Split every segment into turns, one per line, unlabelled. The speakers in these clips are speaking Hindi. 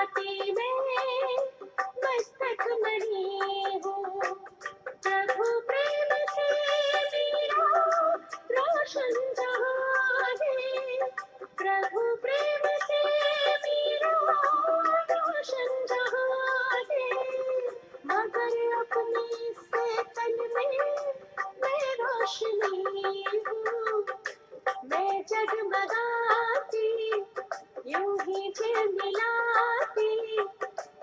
मुस्कुराती मैं मस्तक मणि हूँ। प्रभु प्रेम से मेरा रोशन जहाँ है, प्रभु प्रेम से मेरा रोशन जहाँ है। मगर अपने से तन में मैं रोशनी हूँ, मैं जगमगाती यूं ही झिलमिलाती,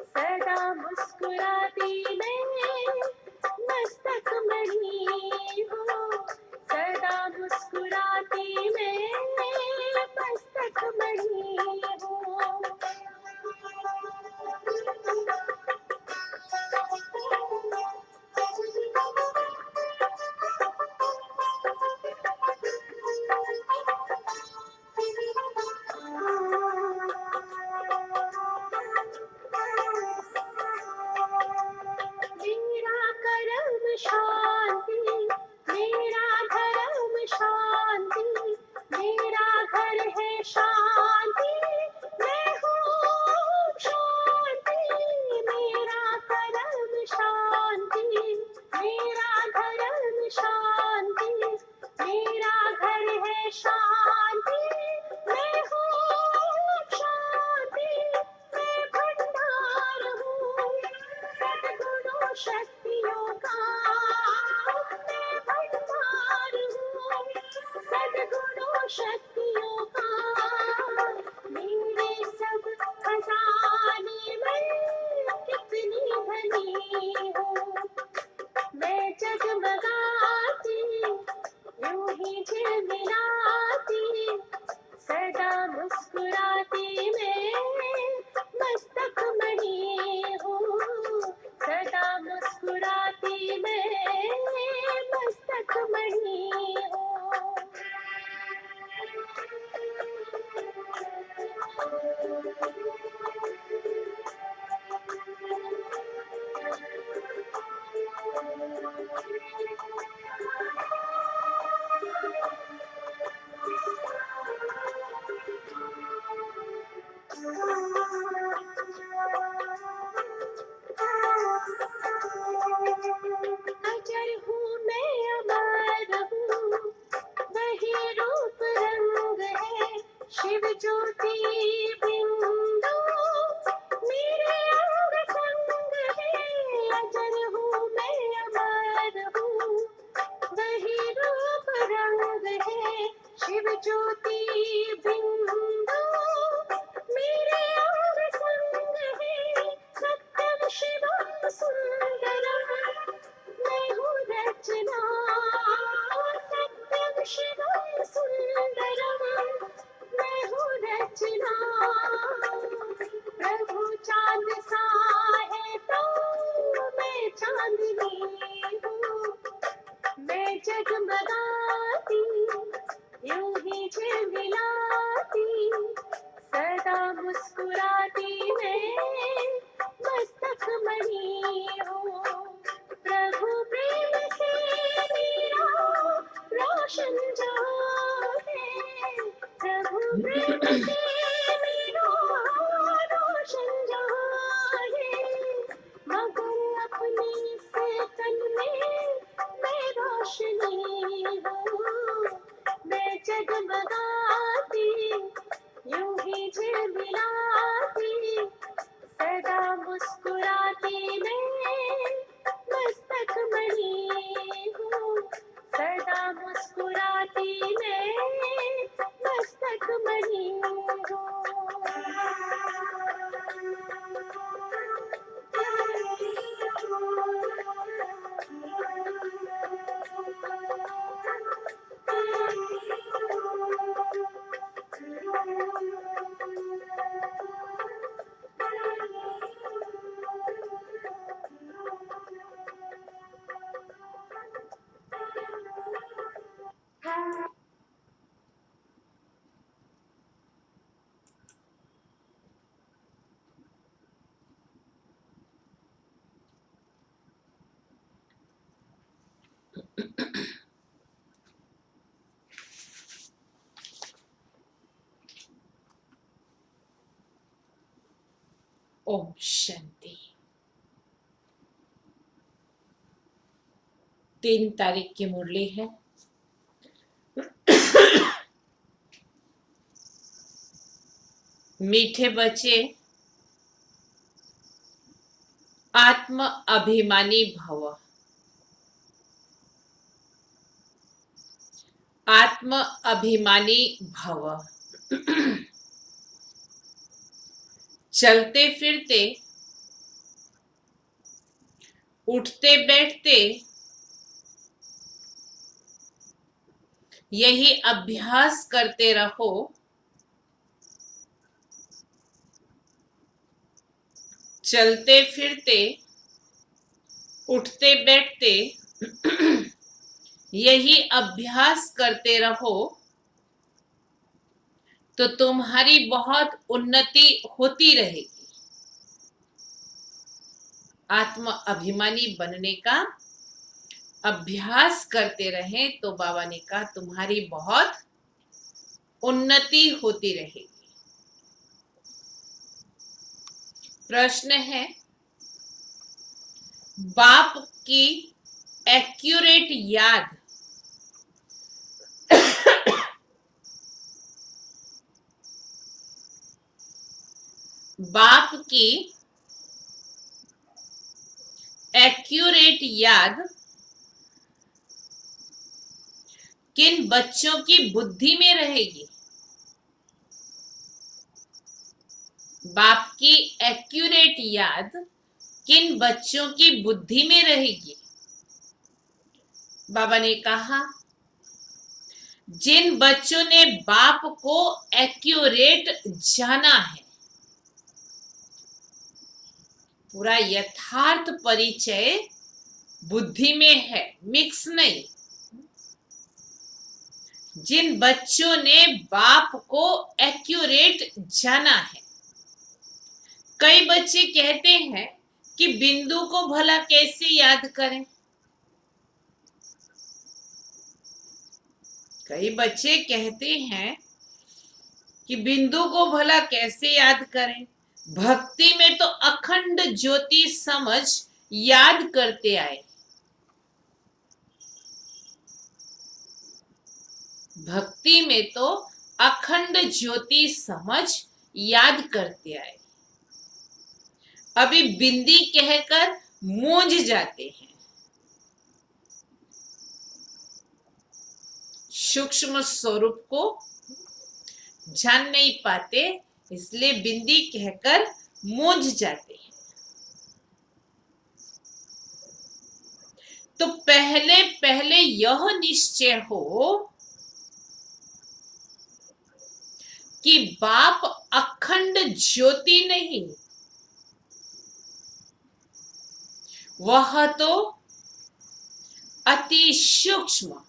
सदा मुस्कुराती मैं मस्तक मणि हूँ। सदा मुस्कुराती मैं मस्तक मणि हूँ। मेरा कर्म शांति, मेरा धर्म शांति, मेरा घर है शांति, मैं हूँ शांति। मेरा कर्म शांति, मेरा धर्म शांति, मेरा घर है शांति, मैं हूँ शांति। मैं भंडार हूँ सद्गुणों शक्तियों का, मैं भंडार हूँ सद्गुणों शक्तियों का। मेरे सब खजाने में कितनी धनी हूँ, मैं जगमगाती यूं ही झिलमिलाती, सदा मुस्कुराती मैं मस्तक मणि हूँ। सदा मुस्कुराती मैं मस्तक मणि हूँ। अजर हूँ मैं अमर हूँ, वही रूप रंग है शिव ज्योति बिंदु मेरे अंग संग है। अजर हूँ मैं अमर हूँ, वही रूप रंग है शिव ज्योति बिंदु मेरे अंग संग है। सत्यम शिवम सुंदरम मैं हूँ रचना, सत्यम शिवम सुंदरम मैं हूँ रचना। प्रभु चांद सा है तो मैं चांदनी हूँ, मैं जगमगाती यूं ही झिलमिलाती, सदा मुस्कुराती मैं मस्तक मणि हूँ। प्रभु प्रेम से मेरा रोशन जहाँ है, प्रभु प्रेम से मेरा रोशन जहाँ है। मगर अपने से तन में मैं रोशनी हूँ, मैं जगमगाती यूं ही झिलमिलाती, सदा मुस्कुराती मैं मस्तक मणि हूँ। सदा मुस्कुराती मैं मस्तक मणि हूँ।
ओम शांति। 3 तारीख की मुरली है। मीठे बच्चे, आत्म अभिमानी भव। आत्म अभिमानी भव। चलते फिरते, उठते बैठते यही अभ्यास करते रहो। चलते फिरते, उठते बैठते यही अभ्यास करते रहो तो तुम्हारी बहुत उन्नति होती रहेगी। आत्म अभिमानी बनने का अभ्यास करते रहें तो बाबा ने कहा तुम्हारी बहुत उन्नति होती रहेगी। प्रश्न है, बाप की एक्यूरेट याद बाप की एक्यूरेट याद किन बच्चों की बुद्धि में रहेगी? बाप की एक्यूरेट याद किन बच्चों की बुद्धि में रहेगी? बाबा ने कहा जिन बच्चों ने बाप को एक्यूरेट जाना है, पूरा यथार्थ परिचय बुद्धि में है, मिक्स नहीं। जिन बच्चों ने बाप को एक्यूरेट जाना है। कई बच्चे कहते हैं कि बिंदु को भला कैसे याद करें। कई बच्चे कहते हैं कि बिंदु को भला कैसे याद करें। भक्ति में तो अखंड ज्योति समझ याद करते आए। भक्ति में तो अखंड ज्योति समझ याद करते आए। अभी बिंदी कहकर मूंझ जाते हैं। सूक्ष्म स्वरूप को जान नहीं पाते, इसलिए बिंदी कहकर मूंझ जाते हैं। तो पहले पहले यह निश्चय हो कि बाप अखंड ज्योति नहीं, वह तो अति सूक्ष्म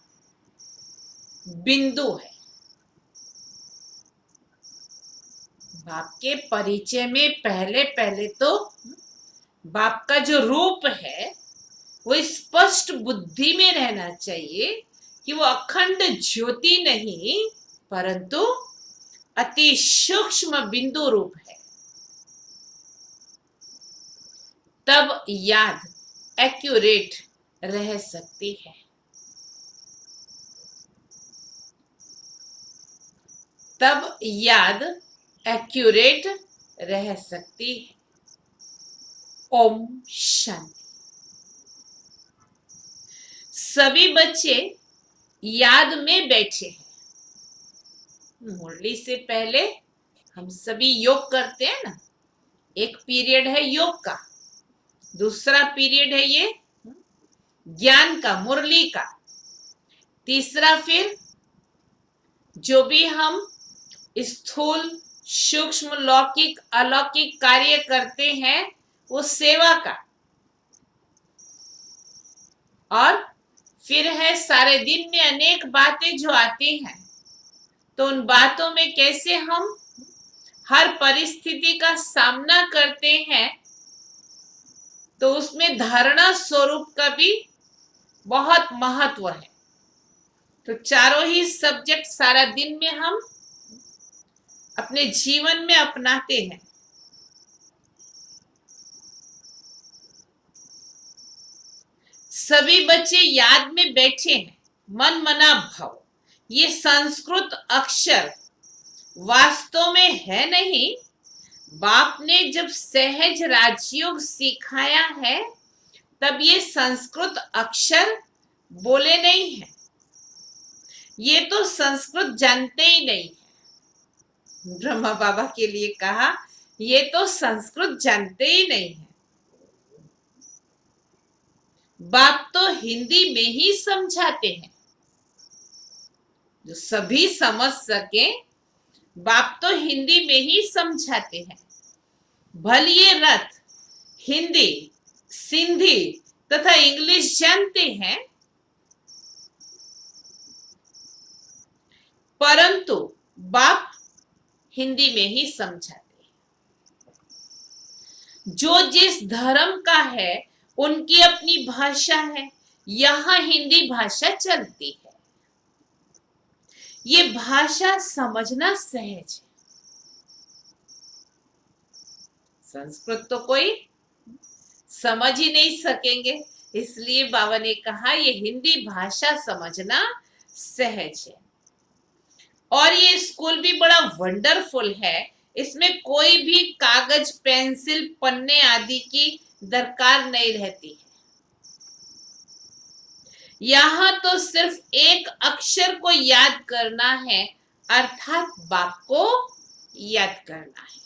बिंदु है। बाप के परिचय में पहले पहले तो बाप का जो रूप है वो स्पष्ट बुद्धि में रहना चाहिए कि वो अखंड ज्योति नहीं परंतु अति सूक्ष्म बिंदु रूप है। तब याद एक्यूरेट रह सकती है। तब याद एक्यूरेट रह सकती है। ओम शांति। सभी बच्चे याद में बैठे हैं। मुरली से पहले हम सभी योग करते हैं ना। एक पीरियड है योग का, दूसरा पीरियड है ये ज्ञान का, मुरली का, तीसरा फिर जो भी हम स्थूल सूक्ष्म लौकिक अलौकिक कार्य करते हैं वो सेवा का, और फिर है सारे दिन में अनेक बातें जो आती हैं तो उन बातों में कैसे हम हर परिस्थिति का सामना करते हैं, तो उसमें धारणा स्वरूप का भी बहुत महत्व है। तो चारों ही सब्जेक्ट सारा दिन में हम अपने जीवन में अपनाते हैं। सभी बच्चे याद में बैठे हैं, मन मना भव। ये संस्कृत अक्षर वास्तव में है नहीं, बाप ने जब सहज राजयोग सिखाया है तब ये संस्कृत अक्षर बोले नहीं है। ये तो संस्कृत जानते ही नहीं है। ब्रह्मा बाबा के लिए कहा, ये तो संस्कृत जानते ही नहीं है। बाप तो हिंदी में ही समझाते हैं, जो सभी समझ सके। बाप तो हिंदी में ही समझाते हैं। भले ये रथ हिंदी, सिंधी तथा इंग्लिश जानते हैं, परंतु बाप हिंदी में ही समझाते हैं। जो जिस धर्म का है उनकी अपनी भाषा है, यहां हिंदी भाषा चलती है। ये भाषा समझना सहज है। संस्कृत तो कोई समझ ही नहीं सकेंगे, इसलिए बाबा ने कहा ये हिंदी भाषा समझना सहज है। और ये स्कूल भी बड़ा वंडरफुल है। इसमें कोई भी कागज, पेंसिल, पन्ने आदि की दरकार नहीं रहती है। यहां तो सिर्फ एक अक्षर को याद करना है, अर्थात बाप को याद करना है।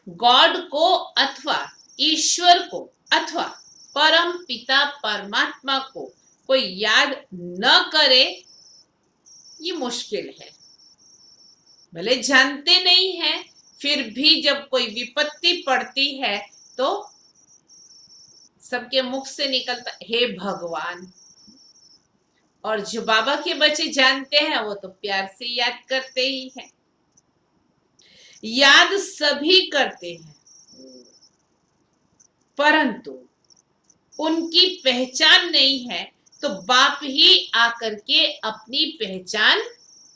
गॉड को अथवा ईश्वर को अथवा परम पिता परमात्मा को कोई याद न करे, ये मुश्किल है। भले जानते नहीं है, फिर भी जब कोई विपत्ति पड़ती है तो सबके मुख से निकलता हे भगवान। और जो बाबा के बच्चे जानते हैं वो तो प्यार से याद करते ही हैं। याद सभी करते हैं, परंतु उनकी पहचान नहीं है तो बाप ही आकर के अपनी पहचान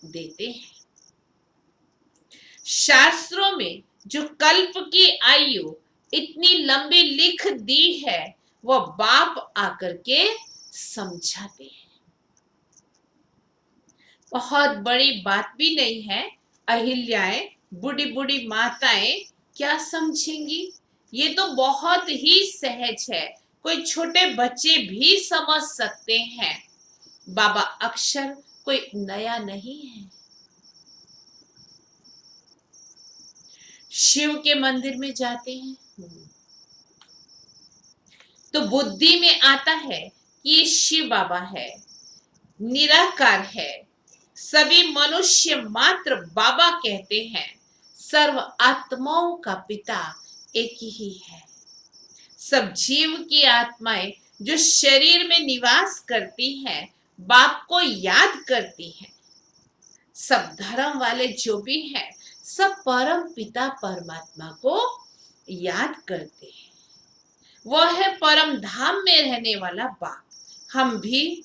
देते हैं। शास्त्रों में जो कल्प की आयु इतनी लंबी लिख दी है, वह बाप आकर के समझाते हैं। बहुत बड़ी बात भी नहीं है। अहिल्याएं, बूढ़ी बूढ़ी माताएं क्या समझेंगी? ये तो बहुत ही सहज है, कोई छोटे बच्चे भी समझ सकते हैं। बाबा अक्षर कोई नया नहीं है। शिव के मंदिर में जाते हैं तो बुद्धि में आता है कि ये शिव बाबा है, निराकार है। सभी मनुष्य मात्र बाबा कहते हैं। सर्व आत्माओं का पिता एक ही है। सब जीव की आत्माएं जो शरीर में निवास करती हैं, बाप को याद करती हैं। सब धर्म वाले जो भी हैं, सब परम पिता परमात्मा को याद करते हैं। वह है परम धाम में रहने वाला बाप। हम भी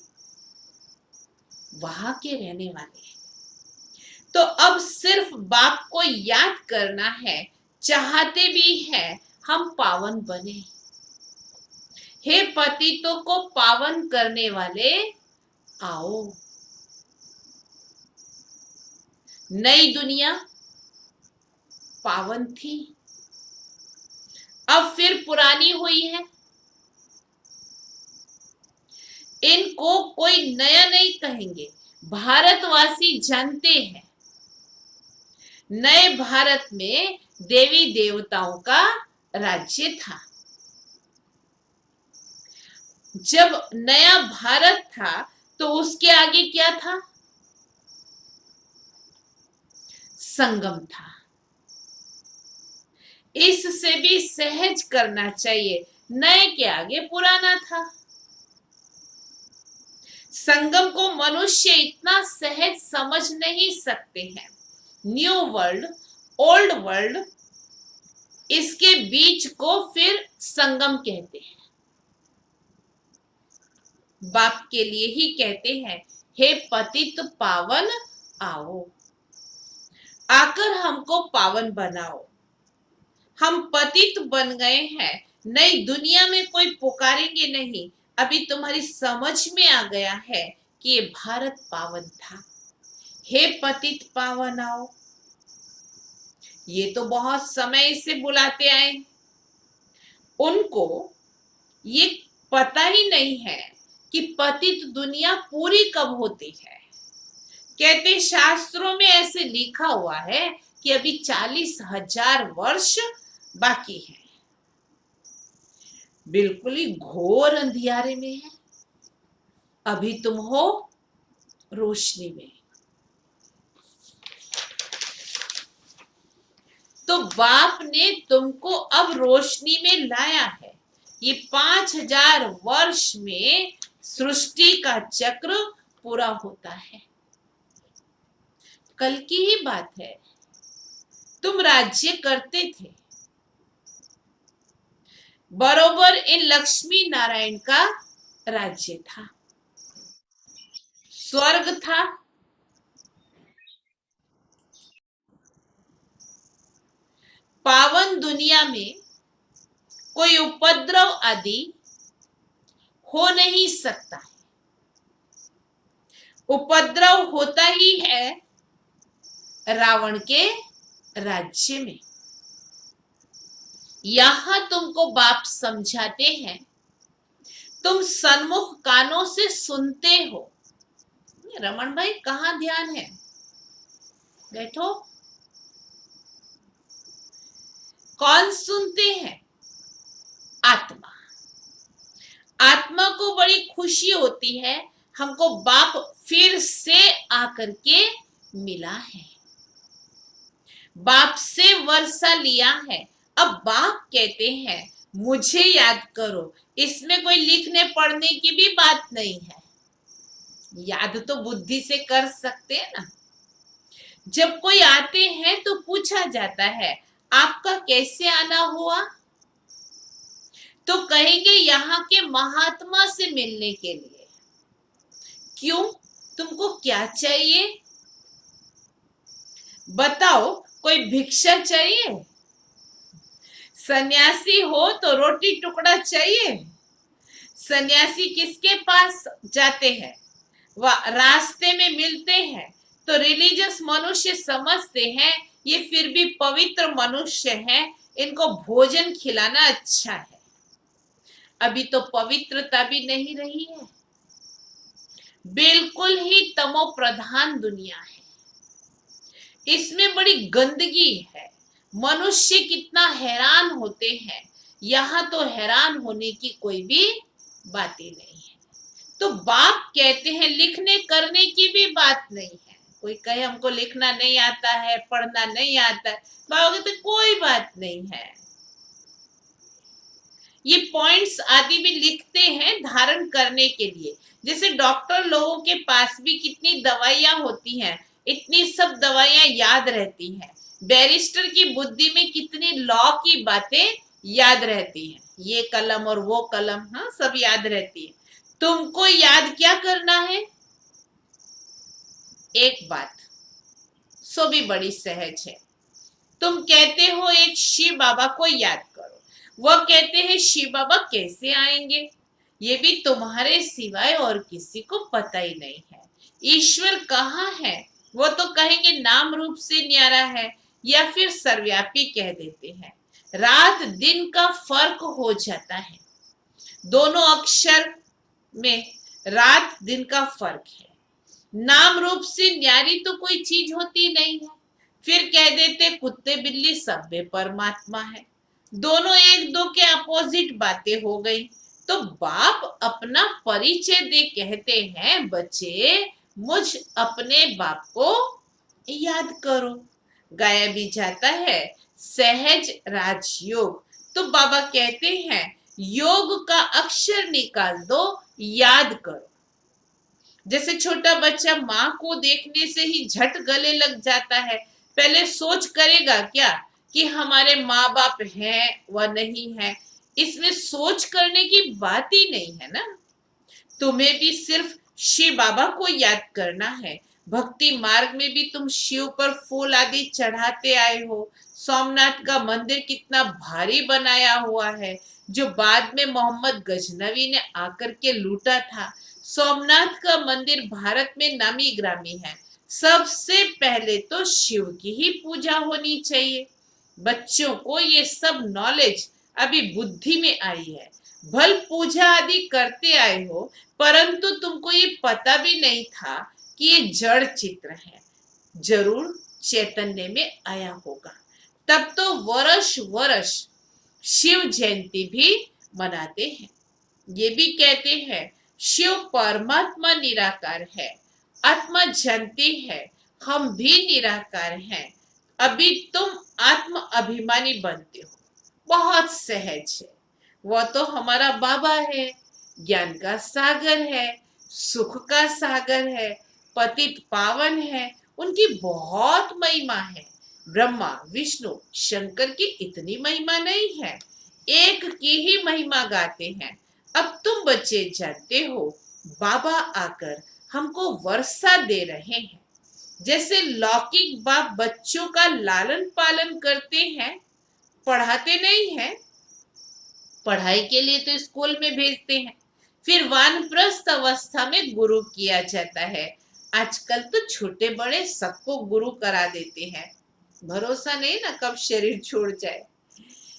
वहां के रहने वाले हैं। तो अब सिर्फ बाप को याद करना है। चाहते भी हैं हम पावन बने। हे पतितों को पावन करने वाले आओ। नई दुनिया पावन थी, अब फिर पुरानी हुई है। इनको कोई नया नहीं कहेंगे। भारतवासी जानते हैं, नए भारत में देवी देवताओं का राज्य था। जब नया भारत था तो उसके आगे क्या था? संगम था। इससे भी सहज करना चाहिए। नए के आगे पुराना था। संगम को मनुष्य इतना सहज समझ नहीं सकते हैं। न्यू वर्ल्ड, ओल्ड वर्ल्ड, इसके बीच को फिर संगम कहते हैं। बाप के लिए ही कहते हैं, हे पतित पावन आओ, आकर हमको पावन बनाओ। हम पतित बन गए हैं, नई दुनिया में कोई पुकारेंगे नहीं। अभी तुम्हारी समझ में आ गया है कि ये भारत पावन था। हे पतित पावन आओ। ये तो बहुत समय से बुलाते आए। उनको ये पता ही नहीं है कि पतित दुनिया पूरी कब होती है। कहते शास्त्रों में ऐसे लिखा हुआ है कि अभी 40,000 वर्ष बाकी है। बिल्कुल ही घोर अंधियारे में है। अभी तुम हो रोशनी में। तो बाप ने तुमको अब रोशनी में लाया है। ये 5,000 वर्ष में सृष्टि का चक्र पूरा होता है। कल की ही बात है, तुम राज्य करते थे। बरोबर इन लक्ष्मी नारायण का राज्य था, स्वर्ग था। पावन दुनिया में कोई उपद्रव आदि हो नहीं सकता है। उपद्रव होता ही है रावण के राज्य में। यहां तुमको बाप समझाते हैं, तुम सन्मुख कानों से सुनते हो। रमन भाई कहाँ ध्यान है? बैठो। कौन सुनते हैं? आत्मा। आत्मा को बड़ी खुशी होती है, हमको बाप फिर से आकर के मिला है, बाप से वर्षा लिया है। अब बाप कहते हैं मुझे याद करो। इसमें कोई लिखने पढ़ने की भी बात नहीं है, याद तो बुद्धि से कर सकते हैं ना। जब कोई आते हैं तो पूछा जाता है आपका कैसे आना हुआ, तो कहेंगे यहाँ के महात्मा से मिलने के लिए। क्यों? तुमको क्या चाहिए बताओ? कोई भिक्षा चाहिए? सन्यासी हो तो रोटी टुकड़ा चाहिए? सन्यासी किसके पास जाते हैं? वह रास्ते में मिलते हैं तो रिलीजियस मनुष्य समझते हैं ये फिर भी पवित्र मनुष्य हैं, इनको भोजन खिलाना अच्छा है। अभी तो पवित्रता भी नहीं रही है, बिल्कुल ही तमो प्रधान दुनिया है। इसमें बड़ी गंदगी है। मनुष्य कितना हैरान होते हैं, यहां तो हैरान होने की कोई भी बात ही नहीं है। तो बाप कहते हैं लिखने करने की भी बात नहीं है। कोई कहे हमको लिखना नहीं आता है, पढ़ना नहीं आता है, बाबा कहते कोई बात नहीं है। ये पॉइंट्स आदि भी लिखते हैं धारण करने के लिए। जैसे डॉक्टर लोगों के पास भी कितनी दवाइयां होती हैं, इतनी सब दवाइयां याद रहती हैं। बैरिस्टर की बुद्धि में कितनी लॉ की बातें याद रहती हैं, ये कलम और वो कलम, हाँ सब याद रहती है। तुमको याद क्या करना है? एक बात, सो भी बड़ी सहज है। तुम कहते हो एक शिव बाबा को याद करो, वह कहते हैं शिव बाबा कैसे आएंगे, ये भी तुम्हारे सिवाय और किसी को पता ही नहीं है। ईश्वर कहाँ है? वो तो कहेंगे नाम रूप से न्यारा है या फिर सर्वव्यापी कह देते हैं। रात दिन का फर्क हो जाता है, दोनों अक्षर में रात दिन का फर्क है। नाम रूप से न्यारी तो कोई चीज होती नहीं है। फिर कह देते कुत्ते बिल्ली सब में परमात्मा है। दोनों एक दो के अपोजिट बातें हो गई। तो बाप अपना परिचय दे कहते हैं बच्चे मुझ अपने बाप को याद करो। गाया भी जाता है सहज राजयोग। तो बाबा कहते हैं योग का अक्षर निकाल दो, याद करो। जैसे छोटा बच्चा माँ को देखने से ही झट गले लग जाता है, पहले सोच करेगा क्या कि हमारे माँ बाप हैं व नहीं है, इसमें सोच करने की बात ही नहीं है ना। तुम्हें भी सिर्फ शिव बाबा को याद करना है, भक्ति मार्ग में भी तुम शिव पर फूल आदि चढ़ाते आए हो। सोमनाथ का मंदिर कितना भारी बनाया हुआ है, जो बाद में मोहम्मद गजनवी ने आकर के लूटा था। सोमनाथ का मंदिर भारत में नामी ग्रामी है। सबसे पहले तो शिव की ही पूजा होनी चाहिए। बच्चों को ये सब नॉलेज अभी बुद्धि में आई है। भल पूजा आदि करते आए हो, परंतु तुमको ये पता भी नहीं था कि ये जड़ चित्र है। जरूर चैतन्य में आया होगा। तब तो वर्ष वर्ष शिव जयंती भी मनाते हैं। ये भी कहते हैं शिव परमात्मा निराकार है। आत्मा जानती है हम भी निराकार हैं। अभी तुम आत्म अभिमानी बनते हो। बहुत सहज है। वह तो हमारा बाबा है, ज्ञान का सागर है, सुख का सागर है, पतित पावन है। उनकी बहुत महिमा है। ब्रह्मा विष्णु शंकर की इतनी महिमा नहीं है, एक की ही महिमा गाते हैं। अब तुम बच्चे जानते हो, बाबा आकर हमको वर्षा दे रहे हैं। जैसे लौकिक बाप बच्चों का लालन पालन करते हैं, पढ़ाते नहीं हैं। पढ़ाई के लिए तो स्कूल में भेजते हैं, फिर वानप्रस्थ अवस्था में गुरु किया जाता है। आजकल तो छोटे बड़े सबको गुरु करा देते हैं। भरोसा नहीं ना कब शरीर छोड़ जाए।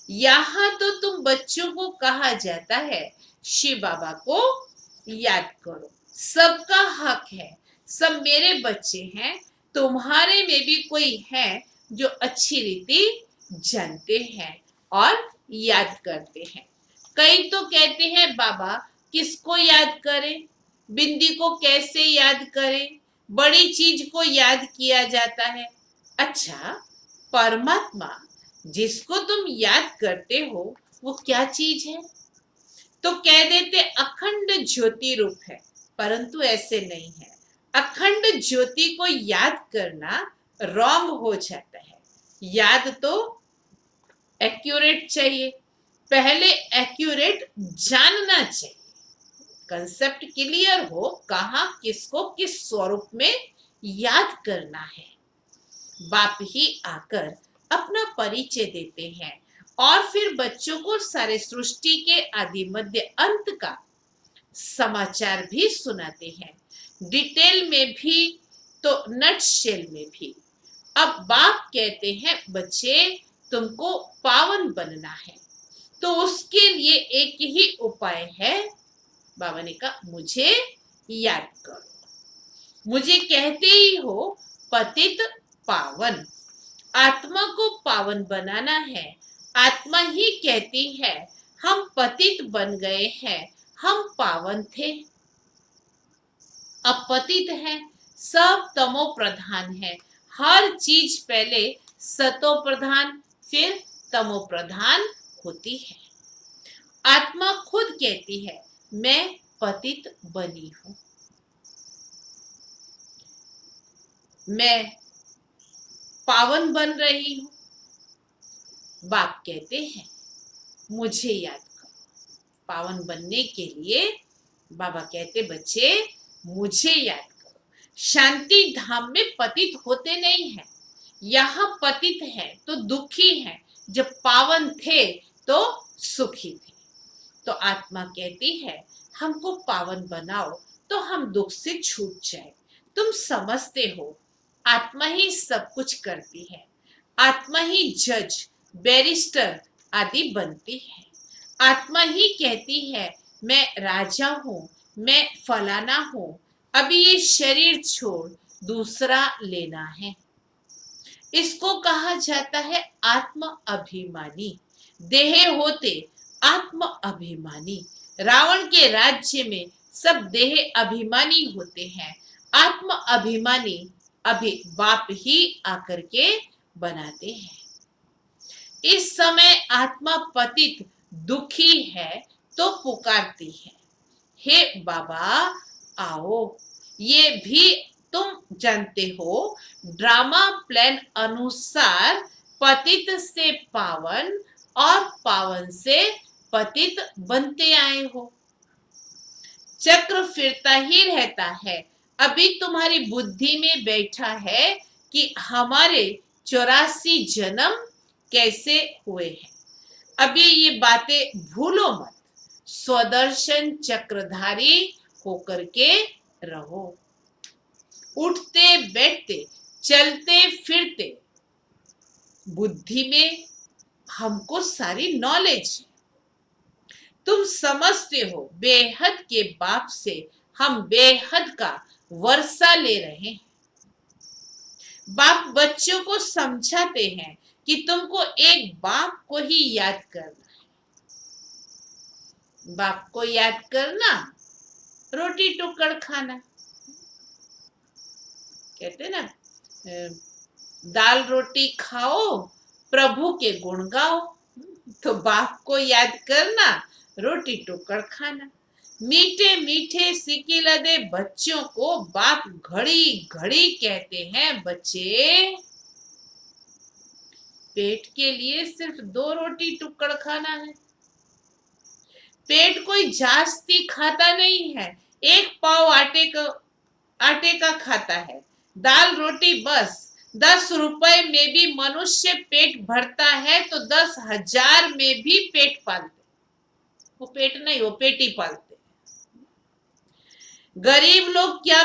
यहाँ तो तुम बच्चों को कहा जाता है शिव बाबा को याद करो, सबका हक है, सब मेरे बच्चे हैं। तुम्हारे में भी कोई है जो अच्छी रीति जानते हैं और याद करते हैं। कई तो कहते हैं बाबा किसको याद करें, बिंदी को कैसे याद करें, बड़ी चीज को याद किया जाता है। अच्छा, परमात्मा जिसको तुम याद करते हो वो क्या चीज है? तो कह देते अखंड ज्योति रूप है, परंतु ऐसे नहीं है। अखंड ज्योति को याद करना रॉन्ग हो जाता है। याद तो एक्यूरेट चाहिए, पहले एक्यूरेट जानना चाहिए। कंसेप्ट क्लियर हो, कहा किसको किस स्वरूप में याद करना है। बाप ही आकर अपना परिचय देते हैं और फिर बच्चों को सारे सृष्टि के आदि मध्य अंत का समाचार भी सुनाते हैं, डिटेल में भी तो नटशेल में भी। अब बाप कहते हैं बच्चे तुमको पावन बनना है, तो उसके लिए एक ही उपाय है। बाबा ने कहा मुझे याद करो। मुझे कहते ही हो पतित पावन, आत्मा को पावन बनाना है। आत्मा ही कहती है हम पतित बन गए हैं, हम पावन थे, अब पतित है। सब तमो प्रधान है। हर चीज पहले सतो प्रधान फिर तमो प्रधान होती है। आत्मा खुद कहती है मैं पतित बनी हूं, मैं पावन बन रही हूं। बाप कहते हैं मुझे याद करो। पावन बनने के लिए बाबा कहते बच्चे मुझे याद करो। शांति धाम में पतित होते नहीं है, यहाँ पतित है तो दुखी है, जब पावन थे तो सुखी थे। तो आत्मा कहती है हमको पावन बनाओ तो हम दुख से छूट जाए। तुम समझते हो आत्मा ही सब कुछ करती है, आत्मा ही जज बैरिस्टर आदि बनती है। आत्मा ही कहती है मैं राजा हूं, मैं फलाना हूं, अभी ये शरीर छोड़ दूसरा लेना है। इसको कहा जाता है आत्म अभिमानी। देह होते आत्म अभिमानी। रावण के राज्य में सब देह अभिमानी होते हैं, आत्म अभिमानी अभी बाप ही आकर के बनाते हैं। इस समय आत्मा पतित दुखी है तो पुकारती है हे बाबा आओ। ये भी तुम जानते हो, ड्रामा प्लान अनुसार पतित से पावन और पावन से पतित बनते आए हो। चक्र फिरता ही रहता है, अभी तुम्हारी बुद्धि में बैठा है कि हमारे 84 जन्म कैसे हुए हैं। अभी ये बातें भूलो मत। स्वदर्शन चक्रधारी होकर के रहो। उठते बैठते चलते फिरते बुद्धि में हमको सारी नॉलेज है। तुम समझते हो बेहद के बाप से हम बेहद का वर्षा ले रहे हैं। बाप बच्चों को समझाते हैं कि तुमको एक बाप को ही याद करना है। बाप को याद करना, रोटी टुकड़ खाना। कहते ना, दाल रोटी खाओ, प्रभु के गुण गाओ। तो बाप को याद करना, रोटी टुकड़ खाना। मीठे मीठे सिकिलदे बच्चों को बाप घड़ी घड़ी कहते हैं, बच्चे पेट के लिए सिर्फ 2 रोटी टुकड़ खाना है। पेट कोई जास्ती खाता नहीं है, 1 पाव आटे का खाता है। दाल रोटी बस 10 रुपए में भी मनुष्य पेट भरता है, तो 10,000 में भी पेट पालते। वो पेट नहीं, वो पेट ही पालते। गरीब लोग क्या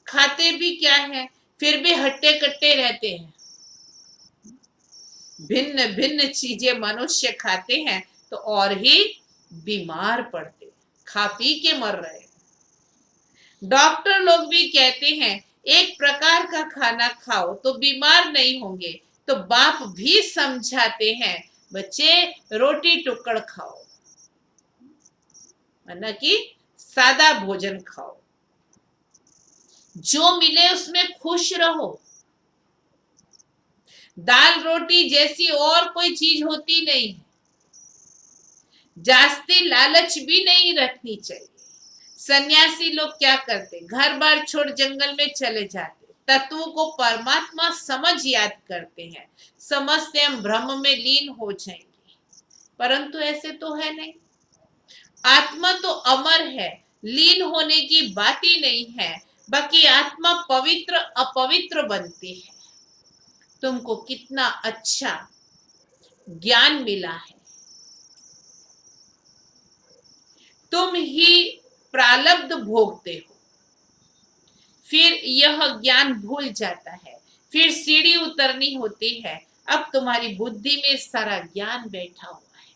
खाते भी क्या है, फिर भी हट्टे कट्टे रहते हैं। भिन्न भिन्न चीजें मनुष्य खाते हैं तो और ही बीमार पड़ते, खा पी के मर रहे। डॉक्टर लोग भी कहते हैं एक प्रकार का खाना खाओ तो बीमार नहीं होंगे। तो बाप भी समझाते हैं, बच्चे रोटी टुकड़ खाओ, न कि सादा भोजन खाओ। जो मिले उसमें खुश रहो। दाल रोटी जैसी और कोई चीज होती नहीं है। जास्ती लालच भी नहीं रखनी चाहिए। सन्यासी लोग क्या करते, घर बार छोड़ जंगल में चले जाते, तत्वों को परमात्मा समझ याद करते हैं, समझते हम ब्रह्म में लीन हो जाएंगे। परंतु ऐसे तो है नहीं। आत्मा तो अमर है, लीन होने की बात ही नहीं है। बाकी आत्मा पवित्र अपवित्र बनती है। तुमको कितना अच्छा ज्ञान मिला है, तुम ही प्रारब्ध भोगते हो, फिर यह ज्ञान भूल जाता है, फिर सीढ़ी उतरनी होती है। अब तुम्हारी बुद्धि में सारा ज्ञान बैठा हुआ है।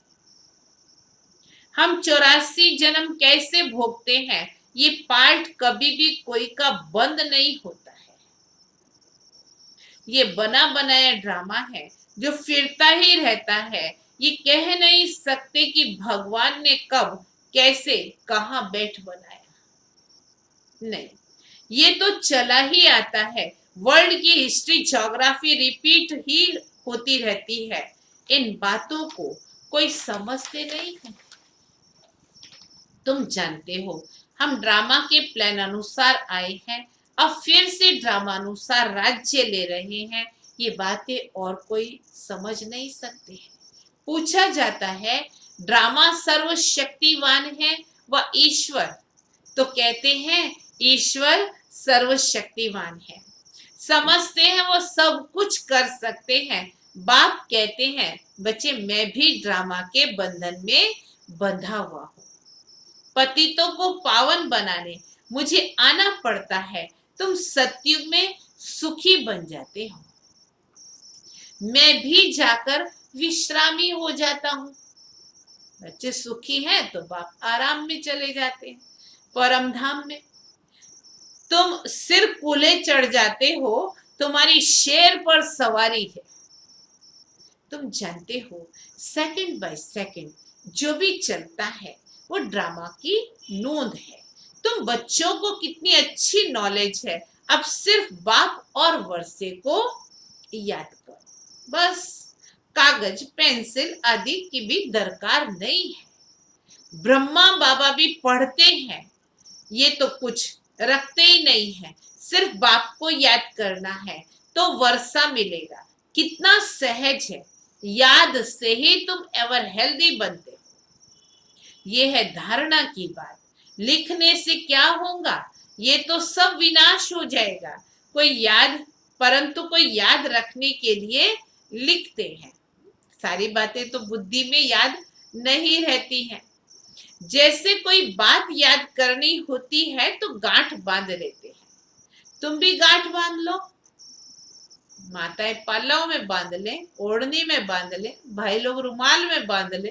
हम 84 जन्म कैसे भोगते हैं, ये पार्ट कभी भी कोई का बंद नहीं होता है। ये बना बनाया ड्रामा है जो फिरता ही रहता है। ये कह नहीं सकते कि भगवान ने कब कैसे कहां बैठ बनाया, नहीं, ये तो चला ही आता है। वर्ल्ड की हिस्ट्री ज्योग्राफी रिपीट ही होती रहती है। इन बातों को कोई समझते नहीं है। तुम जानते हो हम ड्रामा के प्लान अनुसार आए हैं, अब फिर से ड्रामा अनुसार राज्य ले रहे हैं। ये बातें और कोई समझ नहीं सकते हैं। पूछा जाता है ड्रामा सर्वशक्तिवान है व ईश्वर, तो कहते हैं ईश्वर सर्वशक्तिवान है। समझते हैं वो सब कुछ कर सकते हैं। बाप कहते हैं बच्चे मैं भी ड्रामा के बंधन में बंधा हुआ हूं। पतितों को पावन बनाने मुझे आना पड़ता है। तुम सतयुग में सुखी बन जाते हो, मैं भी जाकर विश्रामी हो जाता हूं। बच्चे सुखी हैं तो बाप आराम में चले जाते हैं परम धाम में। तुम सिर कूले चढ़ जाते हो, तुम्हारी शेर पर सवारी है। तुम जानते हो सेकंड बाय सेकंड जो भी चलता है वो ड्रामा की नोंद है। तुम बच्चों को कितनी अच्छी नॉलेज है, अब सिर्फ बाप और वर्षे को याद करो बस। कागज पेंसिल आदि की भी दरकार नहीं है। ब्रह्मा बाबा भी पढ़ते हैं, ये तो कुछ रखते ही नहीं है। सिर्फ बाप को याद करना है तो वर्षा मिलेगा। कितना सहज है, याद से ही तुम एवर हेल्दी बनते हो। ये है धारणा की बात। लिखने से क्या होगा, ये तो सब विनाश हो जाएगा। परंतु कोई याद रखने के लिए लिखते हैं। सारी बातें तो बुद्धि में याद नहीं रहती हैं। जैसे कोई बात याद करनी होती है तो गांठ बांध लेते हैं। तुम भी गांठ बांध लो, माताएं पल्लव में बांध ले, ओढ़नी में बांध ले, भाई लोग रुमाल में बांध ले,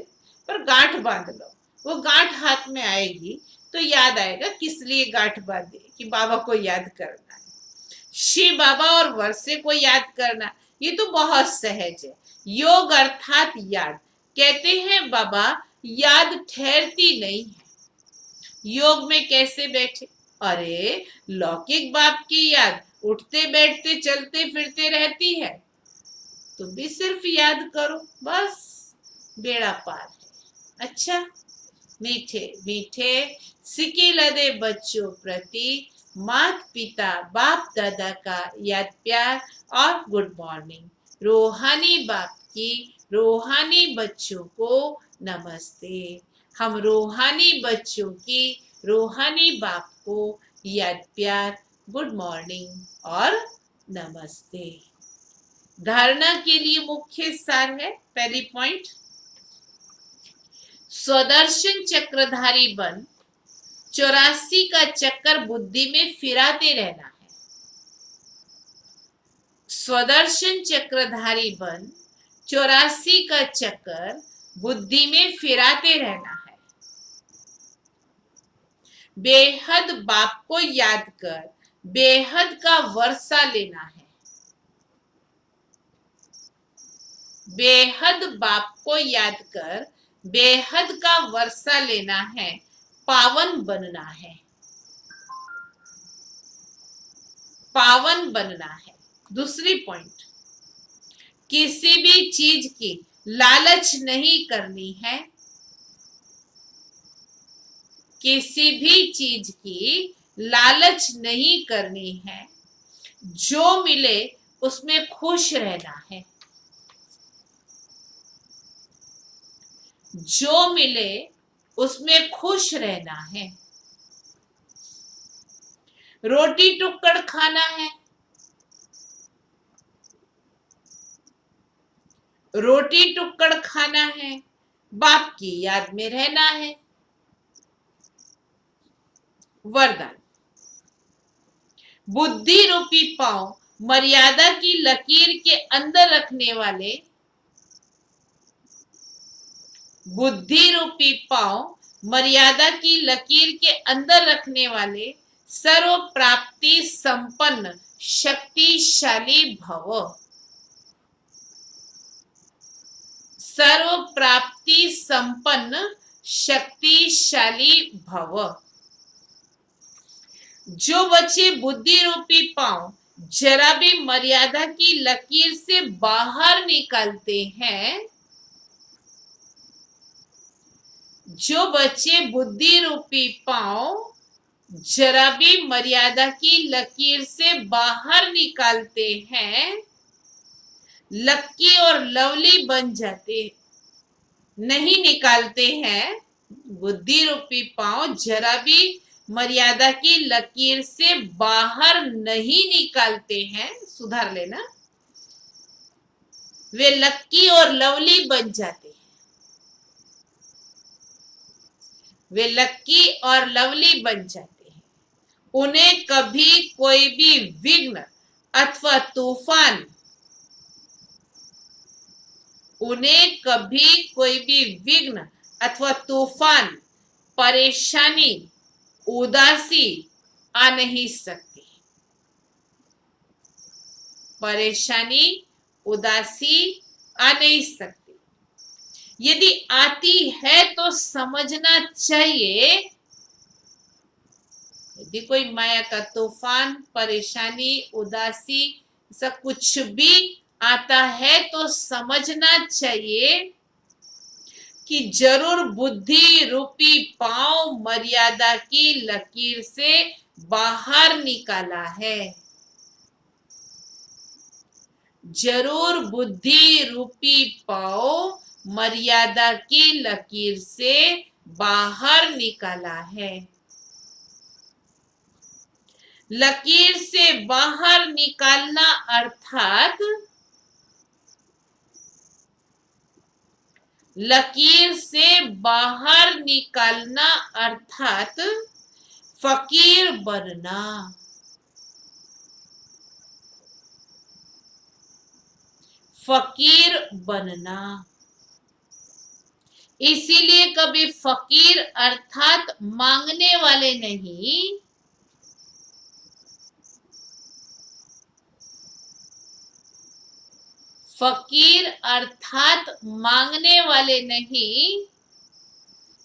पर गांठ बांध लो। वो गांठ हाथ में आएगी तो याद आएगा किस लिए गांठ बांधी, कि बाबा को याद करना है, शिव बाबा और वर्षे को याद करना। ये तो बहुत सहज है। योग अर्थात याद। कहते हैं बाबा याद ठहरती नहीं है। योग में कैसे बैठे? अरे लौकिक बाप की याद उठते बैठते चलते फिरते रहती है। तुम भी सिर्फ याद करो, बस बेड़ा पार है। अच्छा, मीठे मीठे सिके लदे बच्चों प्रति माता पिता बाप दादा का याद प्यार और गुड मॉर्निंग। रूहानी बाप की रूहानी बच्चों को नमस्ते। हम रूहानी बच्चों की रूहानी बाप को याद प्यार, गुड मॉर्निंग और नमस्ते। धारणा के लिए मुख्य सार है, पहली पॉइंट, स्वदर्शन चक्रधारी बन 84 का चक्कर बुद्धि में फिराते रहना है। स्वदर्शन चक्रधारी बन 84 का चक्कर बुद्धि में फिराते रहना है। बेहद बाप को याद कर बेहद का वर्षा लेना है। बेहद बाप को याद कर बेहद का वर्षा लेना है, पावन बनना है। पावन बनना है। दूसरी पॉइंट, किसी भी चीज की लालच नहीं करनी है। किसी भी चीज की लालच नहीं करनी है। जो मिले उसमें खुश रहना है। जो मिले उसमें खुश रहना है। रोटी टुक्कड़ खाना है। रोटी टुक्कड़ खाना है, बाप की याद में रहना है। वरदान, बुद्धि रूपी पांव मर्यादा की लकीर के अंदर रखने वाले, बुद्धि रूपी पांव मर्यादा की लकीर के अंदर रखने वाले सर्व प्राप्ति संपन्न शक्तिशाली भव। सर्व प्राप्ति संपन्न शक्तिशाली भव। जो बच्चे बुद्धि रूपी पांव जरा भी मर्यादा की लकीर से बाहर निकालते हैं, जो बच्चे बुद्धि रूपी पांव जरा भी मर्यादा की लकीर से बाहर निकालते हैं, लक्की और लवली बन जाते। नहीं निकालते हैं, बुद्धि रूपी पांव जरा भी मर्यादा की लकीर से बाहर नहीं निकालते हैं, सुधार लेना, वे लक्की और लवली बन जाते हैं। वे लक्की और लवली बन जाते हैं। उन्हें कभी कोई भी विघ्न अथवा तूफान, उन्हें कभी कोई भी विघ्न अथवा तूफान, परेशानी, उदासी आ नहीं सकती। परेशानी, उदासी आ नहीं सकती। यदि आती है तो समझना चाहिए, यदि कोई माया का तूफान, परेशानी, उदासी, ऐसा कुछ भी आता है तो समझना चाहिए कि जरूर बुद्धि रूपी पांव मर्यादा की लकीर से बाहर निकाला है। जरूर बुद्धि रूपी पांव मर्यादा की लकीर से बाहर निकाला है। लकीर से बाहर निकालना अर्थात लकीर से बाहर निकालना अर्थात फकीर बनना। फकीर बनना। इसीलिए कभी फकीर अर्थात मांगने वाले नहीं, फकीर अर्थात मांगने वाले नहीं,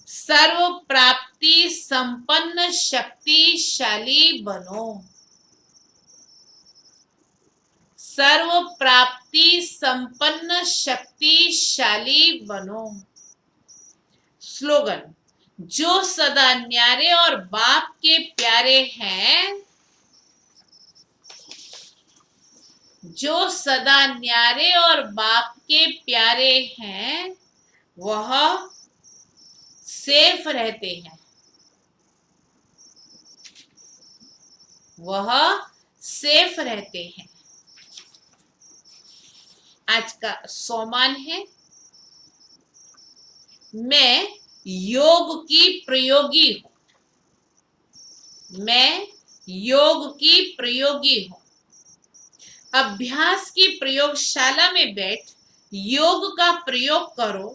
सर्व प्राप्ति संपन्न शक्तिशाली बनो। सर्व प्राप्ति संपन्न शक्तिशाली बनो। स्लोगन, जो सदा न्यारे और बाप के प्यारे हैं, जो सदा न्यारे और बाप के प्यारे हैं वह सेफ रहते हैं। वह सेफ रहते हैं। आज का सोमान है, मैं योग की प्रयोगी हूं। मैं योग की प्रयोगी हूं। अभ्यास की प्रयोगशाला में बैठ योग का प्रयोग करो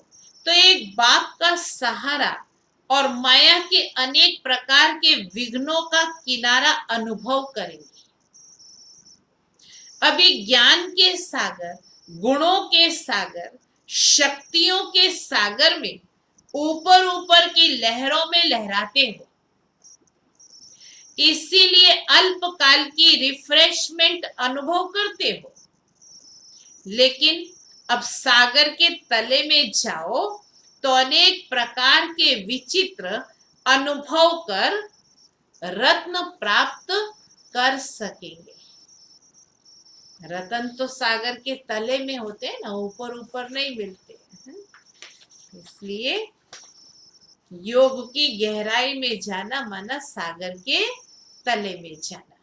तो एक बाप का सहारा और माया के अनेक प्रकार के विघ्नों का किनारा अनुभव करेंगे। अभी ज्ञान के सागर, गुणों के सागर, शक्तियों के सागर में ऊपर ऊपर की लहरों में लहराते हो, इसीलिए अल्पकाल की रिफ्रेशमेंट अनुभव करते हो। लेकिन अब सागर के तले में जाओ तो अनेक प्रकार के विचित्र अनुभव कर रत्न प्राप्त कर सकेंगे। रतन तो सागर के तले में होते हैं ना, ऊपर ऊपर नहीं मिलते। इसलिए योग की गहराई में जाना माना सागर के तले में जाना।